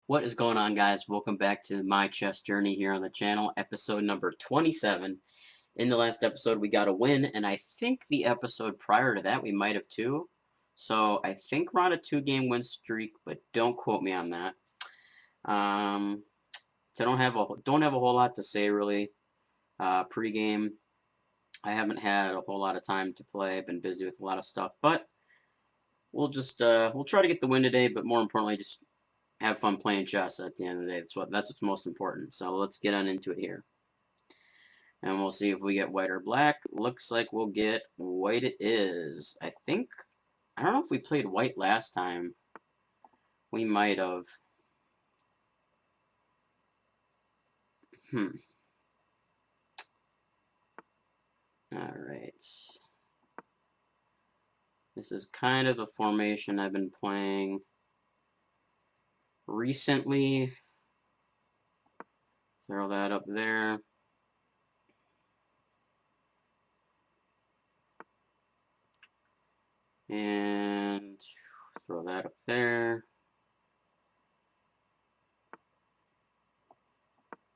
What is going on, guys? Welcome back to my chess journey here on the channel, episode number 27. In the last episode, we got a win, and I think the episode prior to that, we might have too. So I think we're on a 2-game win streak, but don't quote me on that. So I don't have a whole lot to say really. Pre-game, I haven't had a whole lot of time to play. I've been busy with a lot of stuff, but we'll try to get the win today. But more importantly, just have fun playing chess at the end of the day. That's what's most important. So let's get on into it here. And we'll see if we get white or black. Looks like we'll get white it is. I don't know if we played white last time. We might have. Alright. This is kind of the formation I've been playing recently. Throw that up there. And throw that up there.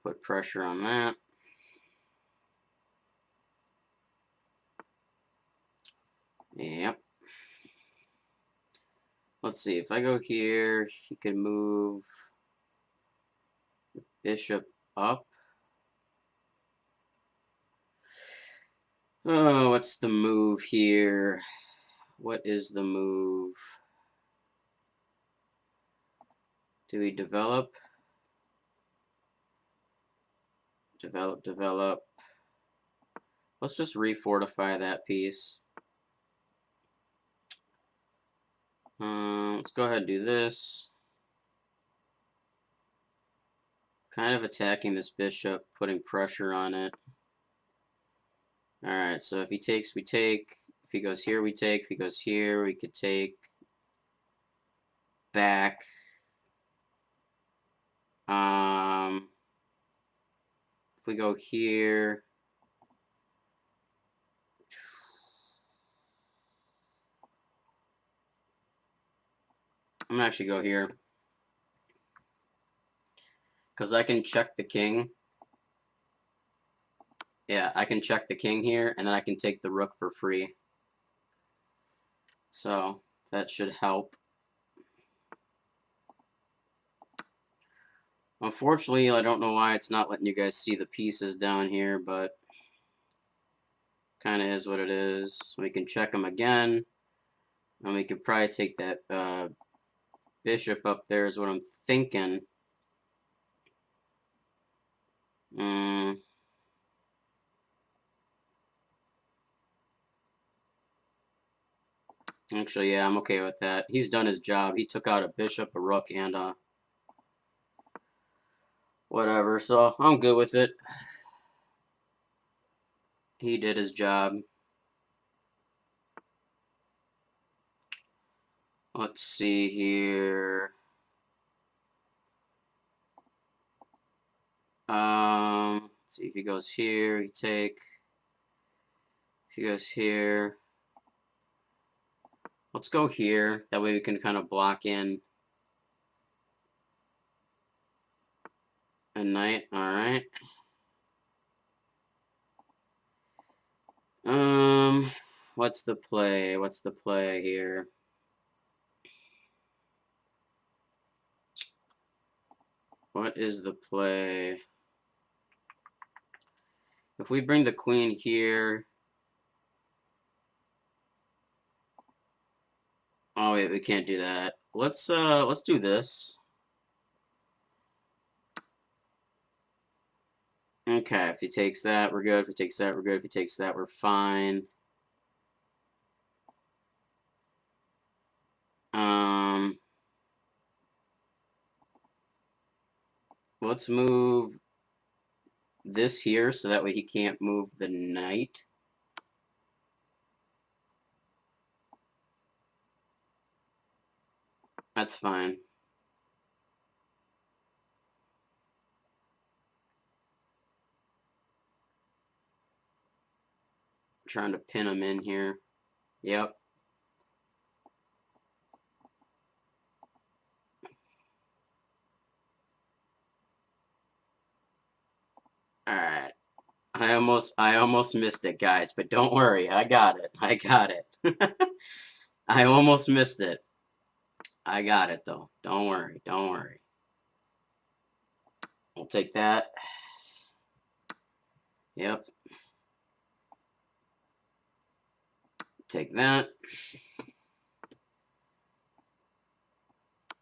Put pressure on that. Yep. Let's see, if I go here, he could move the bishop up. Oh, what's the move here? What is the move? Do we develop? Develop. Let's just refortify that piece. Let's go ahead and do this. Kind of attacking this bishop, putting pressure on it. Alright, so if he takes, we take. If he goes here, we take. If he goes here, we could take back. If we go here, I'm gonna actually go here because I can check the king. Yeah, I can check the king here, and then I can take the rook for free. So that should help. Unfortunately, I don't know why it's not letting you guys see the pieces down here, but kind of is what it is. We can check them again, and we could probably take that bishop up there is what I'm thinking. Actually, yeah, I'm okay with that. He's done his job. He took out a bishop, a rook, and whatever, so I'm good with it. He did his job. Let's see here. Let's see if he goes here, he take. If he goes here, let's go here. That way we can kind of block in a knight. All right. What's the play? What's the play here? What is the play? If we bring the queen here. Oh wait, we can't do that. Let's do this. Okay, if he takes that, we're good. If he takes that, we're good. If he takes that, we're fine. Let's move this here so that way he can't move the knight. That's fine. Trying to pin him in here. Yep. Alright. I almost missed it, guys, but don't worry. I got it. I got it. I almost missed it. I got it, though. Don't worry. Don't worry. We'll take that. Yep. Take that.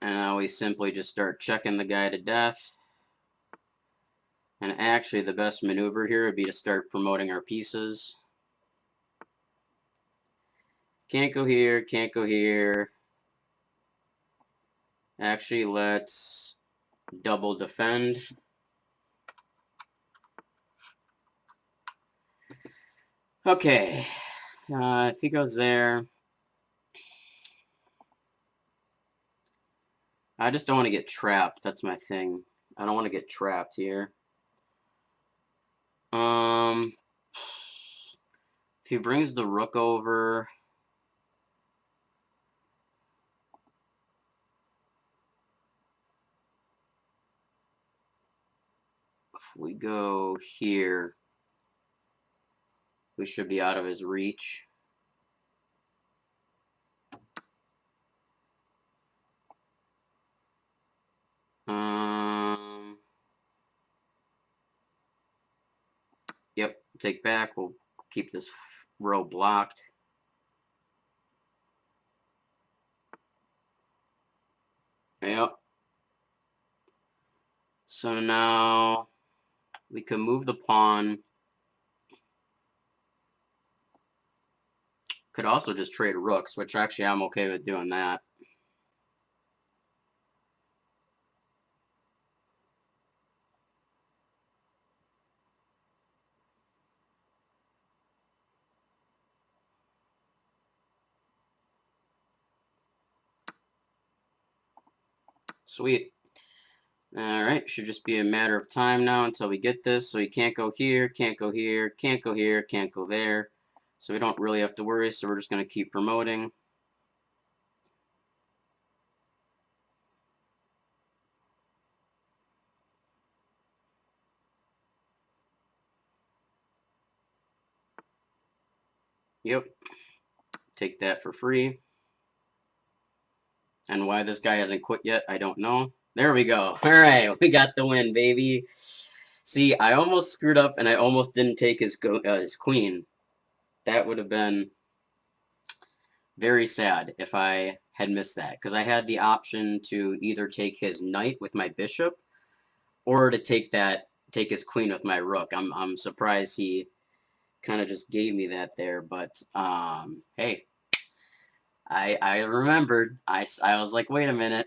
And now we simply just start checking the guy to death. And actually, the best maneuver here would be to start promoting our pieces. Can't go here, can't go here. Actually, let's double defend. Okay, if he goes there, I just don't want to get trapped. That's my thing. I don't want to get trapped here. If he brings the rook over, if we go here, we should be out of his reach. Yep, take back. We'll keep this row blocked. Yep. So now we can move the pawn. Could also just trade rooks, which actually I'm okay with doing that. Sweet. Alright, should just be a matter of time now until we get this. So he can't go here, can't go here, can't go here, can't go there. So we don't really have to worry, so we're just going to keep promoting. Yep. Take that for free. And why this guy hasn't quit yet, I don't know. There we go. All right, we got the win, baby. See, I almost screwed up, and I almost didn't take his queen. That would have been very sad if I had missed that, because I had the option to either take his knight with my bishop, or to take his queen with my rook. I'm surprised he kind of just gave me that there, but hey. I remembered. I was like, wait a minute,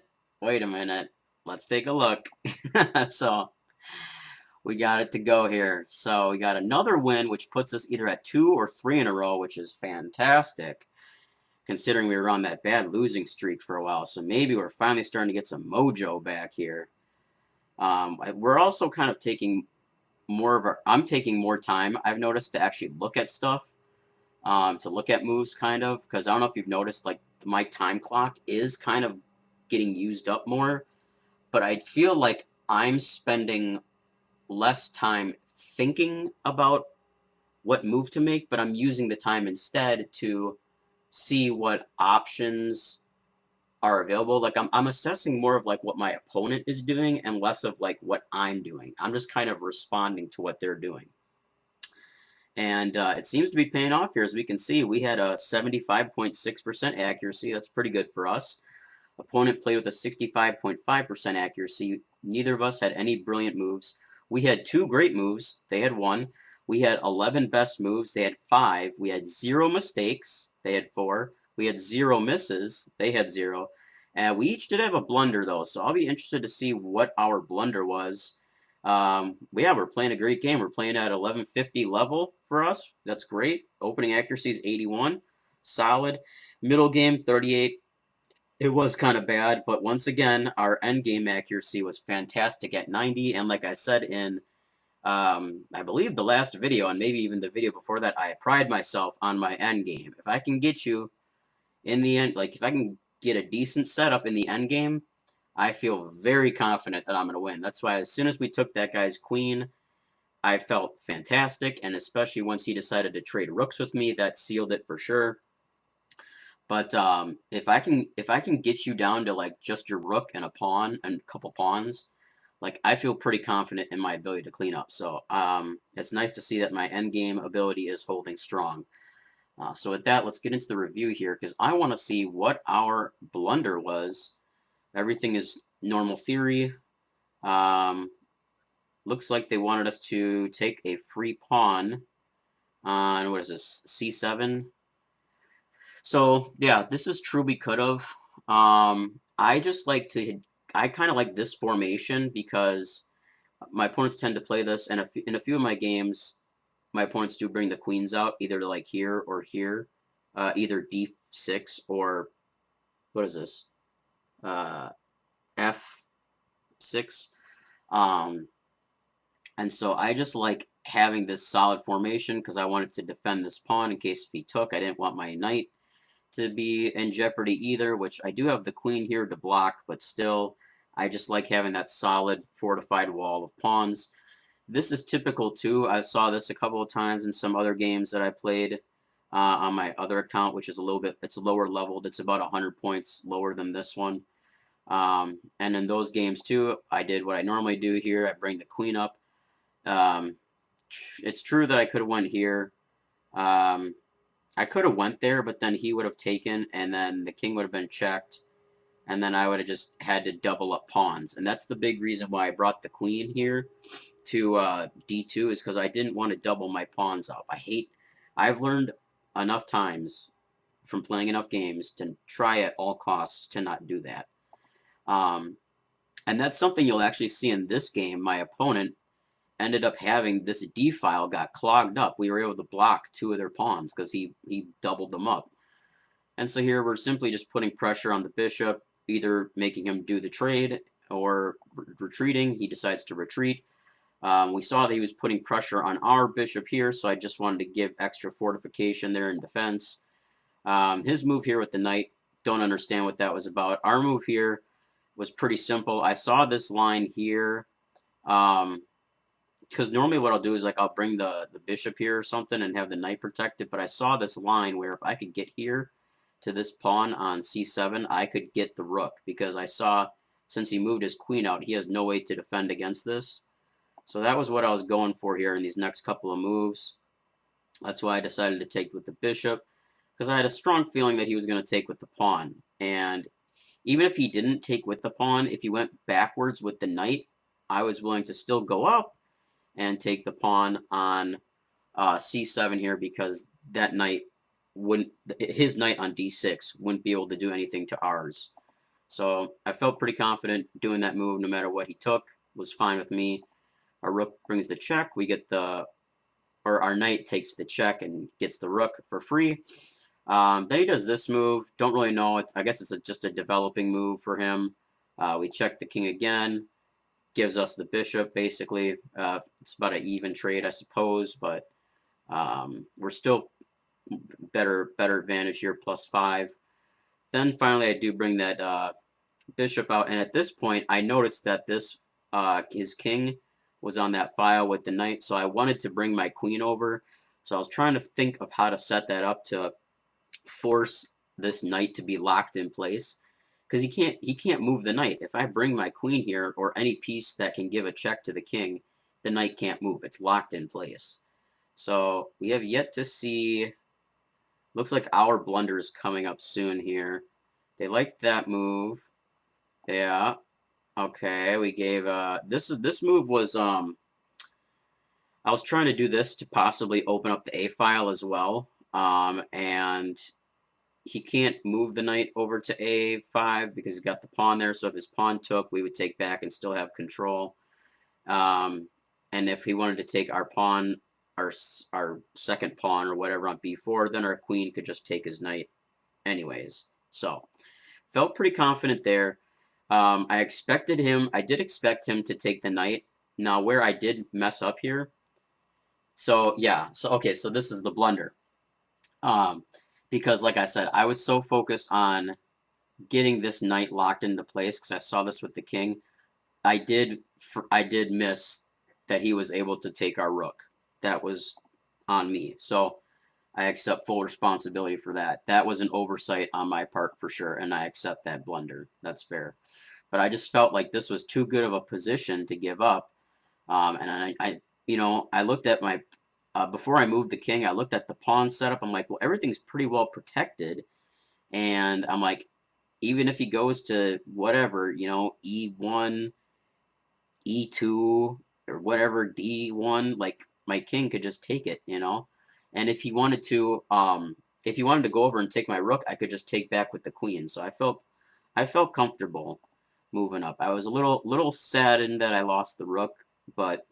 let's take a look. So we got it to go here. So we got another win, which puts us either at 2 or 3 in a row, which is fantastic, considering we were on that bad losing streak for a while. So maybe we're finally starting to get some mojo back here. We're also kind of taking more of our. I'm taking more time, I've noticed, to actually look at stuff. To look at moves, kind of, because I don't know if you've noticed, like, my time clock is kind of getting used up more, but I feel like I'm spending less time thinking about what move to make, but I'm using the time instead to see what options are available. Like, I'm assessing more of, like, what my opponent is doing and less of, like, what I'm doing. I'm just kind of responding to what they're doing. And it seems to be paying off here. As we can see, we had a 75.6% accuracy. That's pretty good for us. Opponent played with a 65.5% accuracy. Neither of us had any brilliant moves. We had 2 great moves. They had 1. We had 11 best moves. They had 5. We had 0 mistakes. They had 4. We had 0 misses. They had 0. And we each did have a blunder, though, so I'll be interested to see what our blunder was. Yeah, we're playing a great game. We're playing at 1150 level for us. That's great. Opening accuracy is 81. Solid. Middle game, 38. It was kind of bad, but once again, our end game accuracy was fantastic at 90. And like I said in, I believe the last video, and maybe even the video before that, I pride myself on my end game. If I can get you in the end, like if I can get a decent setup in the end game, I feel very confident that I'm going to win. That's why as soon as we took that guy's queen, I felt fantastic, and especially once he decided to trade rooks with me, that sealed it for sure. But if I can get you down to like just your rook and a pawn and a couple pawns, like I feel pretty confident in my ability to clean up. So it's nice to see that my endgame ability is holding strong. So with that, let's get into the review here because I want to see what our blunder was. Everything is normal theory. Um, looks like they wanted us to take a free pawn on, what is this, c7. So yeah, this is true. We could have. I just like to. I kind of like this formation because my opponents tend to play this, and in a few of my games, my opponents do bring the queens out, either like here or here, either d6 or what is this, uh, f6. Um, and so I just like having this solid formation because I wanted to defend this pawn in case if he took. I didn't want my knight to be in jeopardy either, which I do have the queen here to block, but still, I just like having that solid fortified wall of pawns. This is typical too. I saw this a couple of times in some other games that I played on my other account, which is a little bit, it's lower leveled. It's about 100 points lower than this one. And in those games too, I did what I normally do here. I bring the queen up. Um, it's true that I could have went here. Um, I could have went there, but then he would have taken, and then the king would have been checked, and then I would have just had to double up pawns. And that's the big reason why I brought the queen here to d2 is because I didn't want to double my pawns up. I've learned enough times from playing enough games to try at all costs to not do that. And that's something you'll actually see in this game. My opponent ended up having this d file got clogged up. We were able to block two of their pawns because he doubled them up. And so here we're simply just putting pressure on the bishop, either making him do the trade or retreating. He decides to retreat. We saw that he was putting pressure on our bishop here, so I just wanted to give extra fortification there in defense. His move here with the knight, don't understand what that was about. Our move here was pretty simple. I saw this line here. Because normally what I'll do is like I'll bring the bishop here or something and have the knight protected, but I saw this line where if I could get here to this pawn on c7, I could get the rook because I saw since he moved his queen out, he has no way to defend against this. So that was what I was going for here in these next couple of moves. That's why I decided to take with the bishop because I had a strong feeling that he was going to take with the pawn. And even if he didn't take with the pawn, if he went backwards with the knight, I was willing to still go up and take the pawn on c7 here because that knight wouldn't, his knight on d6 wouldn't be able to do anything to ours. So I felt pretty confident doing that move no matter what he took. Was fine with me. Our rook brings the check. We get the, or our knight takes the check and gets the rook for free. Then he does this move. Don't really know. I guess it's just a developing move for him. We check the king again. Gives us the bishop, basically. It's about an even trade, I suppose, but we're still better advantage here, +5. Then finally, I do bring that bishop out, and at this point, I noticed that this his king was on that file with the knight, so I wanted to bring my queen over. So I was trying to think of how to set that up to force this knight to be locked in place. Because he can't move the knight. If I bring my queen here, or any piece that can give a check to the king, the knight can't move. It's locked in place. So we have yet to see. Looks like our blunder is coming up soon here. They like that move. Yeah. Okay. We gave this move was I was trying to do this to possibly open up the A file as well. And he can't move the knight over to a5 because he's got the pawn there. So if his pawn took, we would take back and still have control. And if he wanted to take our pawn, our second pawn or whatever on b4, then our queen could just take his knight anyways. So felt pretty confident there. I did expect him to take the knight. Now where I did mess up here. So yeah, okay, so this is the blunder. Because like I said, I was so focused on getting this knight locked into place because I saw this with the king. I did miss that he was able to take our rook. That was on me. So I accept full responsibility for that. That was an oversight on my part for sure, and I accept that blunder. That's fair. But I just felt like this was too good of a position to give up. And I looked at my before I moved the king, I looked at the pawn setup. I'm like, well, everything's pretty well protected, and I'm like, even if he goes to whatever, E1, E2, or whatever, D1, like my king could just take it, And if he wanted to, go over and take my rook, I could just take back with the queen. So I felt comfortable moving up. I was a little saddened that I lost the rook, but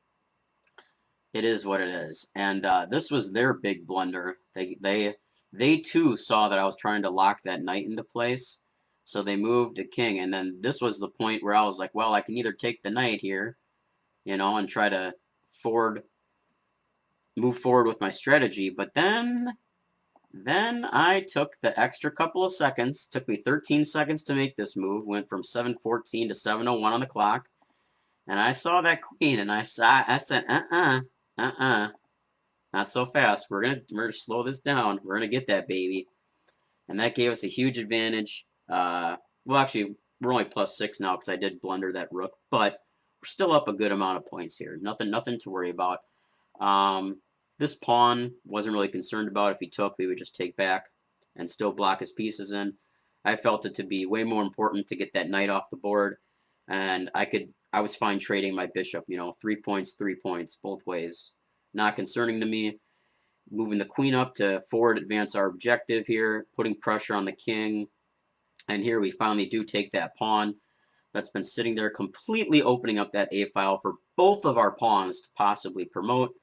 it is what it is. And this was their big blunder. They too saw that I was trying to lock that knight into place, so they moved a king. And then this was the point where I was like, well, I can either take the knight here, and try to move forward with my strategy. But then I took the extra couple of seconds. Took me 13 seconds to make this move. Went from 7:14 to 7:01 on the clock, and I saw that queen, and I said, not so fast. We're gonna slow this down. We're gonna get that baby, and that gave us a huge advantage. Well, actually, we're only +6 now because I did blunder that rook, but we're still up a good amount of points here. Nothing to worry about. This pawn wasn't really concerned about. If he took, we would just take back and still block his pieces in. I felt it to be way more important to get that knight off the board, and I was fine trading my bishop. 3 points, 3 points, both ways. Not concerning to me. Moving the queen up to forward advance our objective here, putting pressure on the king. And here we finally do take that pawn that's been sitting there, completely opening up that A file for both of our pawns to possibly promote.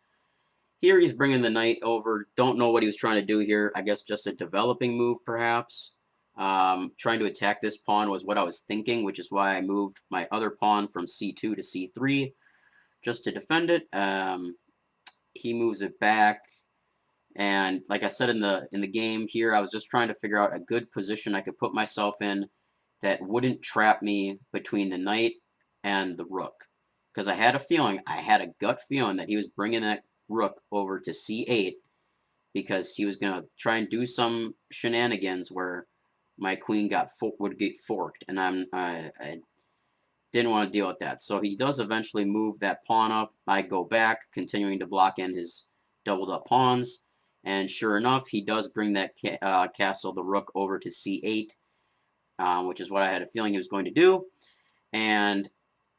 Here he's bringing the knight over. Don't know what he was trying to do here. I guess just a developing move, perhaps. Trying to attack this pawn was what I was thinking, which is why I moved my other pawn from C2 to C3 just to defend it. He moves it back, and like I said in the game here, I was just trying to figure out a good position I could put myself in that wouldn't trap me between the knight and the rook, because I had a gut feeling that he was bringing that rook over to C8 because he was gonna try and do some shenanigans where my queen would get forked, and I didn't want to deal with that. So he does eventually move that pawn up. I go back, continuing to block in his doubled up pawns. And sure enough, he does bring that castle, the rook, over to C8, which is what I had a feeling he was going to do. And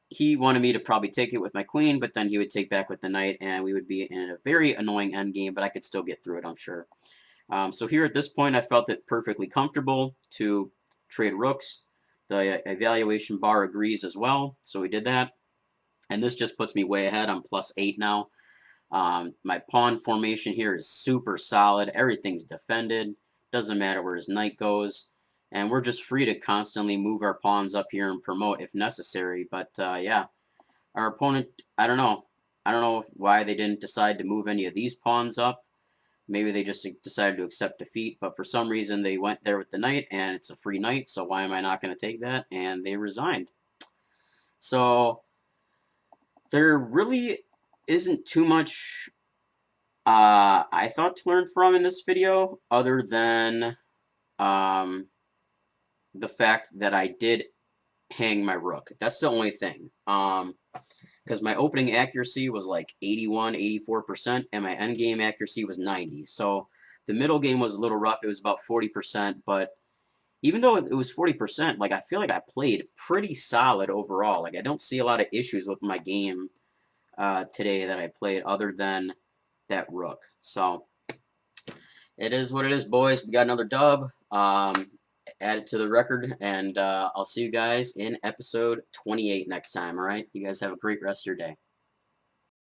he wanted me to probably take it with my queen, but then he would take back with the knight, and we would be in a very annoying endgame, but I could still get through it, I'm sure. So here at this point, I felt it perfectly comfortable to trade rooks. The evaluation bar agrees as well, so we did that. And this just puts me way ahead. I'm +8 now. My pawn formation here is super solid. Everything's defended. Doesn't matter where his knight goes. And we're just free to constantly move our pawns up here and promote if necessary. But yeah, our opponent, I don't know. I don't know why they didn't decide to move any of these pawns up. Maybe they just decided to accept defeat, but for some reason they went there with the knight, and it's a free knight, so why am I not going to take that? And they resigned. So there really isn't too much I thought to learn from in this video, other than the fact that I did hang my rook. That's the only thing. Because my opening accuracy was like 81, 84%, and my endgame accuracy was 90. So the middle game was a little rough. It was about 40%, but even though it was 40%, like I feel like I played pretty solid overall. Like I don't see a lot of issues with my game today that I played other than that rook. So it is what it is, boys. We got another dub. Add it to the record, and I'll see you guys in episode 28 next time, all right? You guys have a great rest of your day.